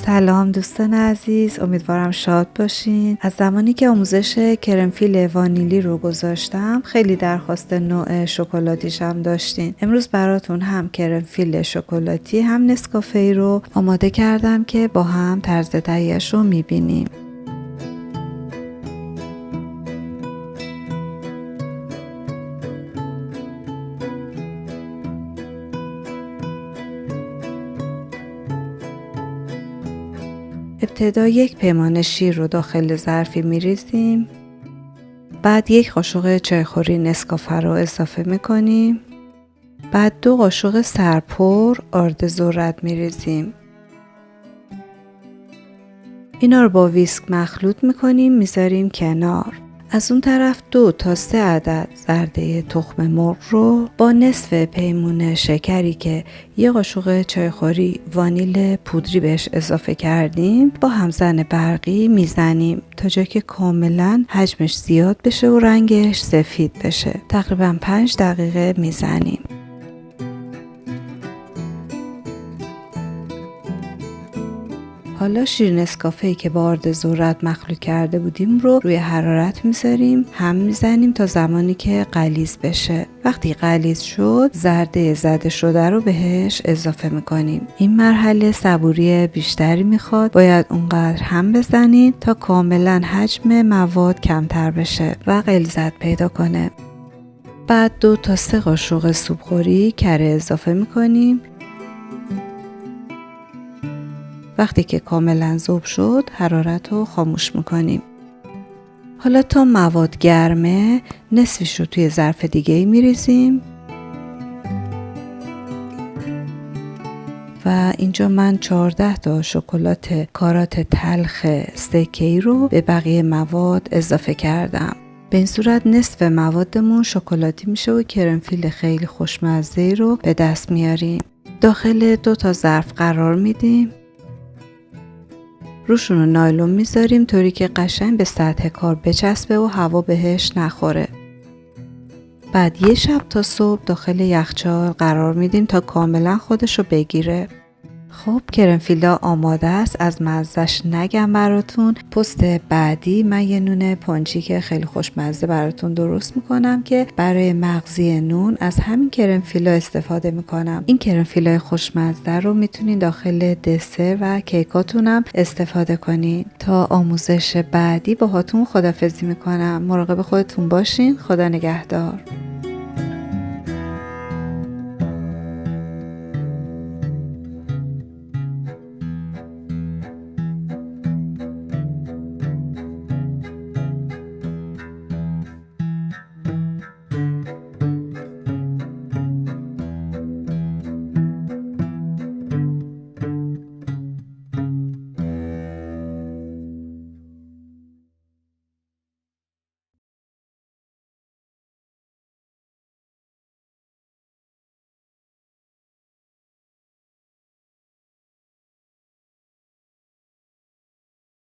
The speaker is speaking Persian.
سلام دوستان عزیز، امیدوارم شاد باشین. از زمانی که آموزش کرمفیل وانیلی رو گذاشتم خیلی درخواست نوع شکلاتیش هم داشتین. امروز براتون هم کرمفیل شکلاتی هم نسکافه رو آماده کردم که با هم طرز تهیه‌اش رو میبینیم. ابتدا 1 پیمانه شیر رو داخل ظرفی میریزیم. بعد 1 قاشق چایخوری نسکافه رو اضافه میکنیم. بعد 2 قاشق سرپر آرد ذرت میریزیم. اینا رو با ویسک مخلوط میکنیم، میذاریم کنار. از اون طرف 2 تا 3 عدد زرده تخم مرغ رو با نصف پیمونه شکری که 1 قاشق چایخوری وانیل پودری بهش اضافه کردیم با همزن برقی میزنیم تا جایی که کاملا حجمش زیاد بشه و رنگش سفید بشه. تقریبا 5 دقیقه میزنیم. حالا شیر نسکافه‌ای که با آرد ذرت مخلوط کرده بودیم رو روی حرارت میذاریم، هم میزنیم تا زمانی که غلیظ بشه. وقتی غلیظ شد زرده زده شده رو بهش اضافه میکنیم. این مرحله صبوری بیشتری میخواد، باید اونقدر هم بزنید تا کاملا حجم مواد کمتر بشه و غلظت پیدا کنه. بعد 2 تا 3 قاشق سوپخوری کره اضافه میکنیم. وقتی که کاملا ذوب شد حرارت رو خاموش میکنیم. حالا تا مواد گرمه نصفش رو توی ظرف دیگه میریزیم و اینجا من 14 تا شکلات کارات تلخ سکه‌ای رو به بقیه مواد اضافه کردم. به این صورت نصف موادمون شکلاتی میشه و کرمفیل خیلی خوشمزه‌ای رو به دست میاریم. داخل 2 تا ظرف قرار میدیم. روشون رو نایلون میذاریم طوری که قشنگ به سطح کار بچسبه و هوا بهش نخوره. بعد 1 شب تا صبح داخل یخچال قرار میدیم تا کاملا خودش رو بگیره. خب کرمفیلا آماده است. از مزهش نگم براتون. پست بعدی من یه نون پنچیک خیلی خوشمزه براتون درست میکنم که برای مغزی نون از همین کرمفیلا استفاده میکنم. این کرمفیلای خوشمزه رو میتونین داخل دسر و کیکاتونم استفاده کنین. تا آموزش بعدی باهاتون خداحافظی میکنم. مراقب خودتون باشین. خدا نگهدار.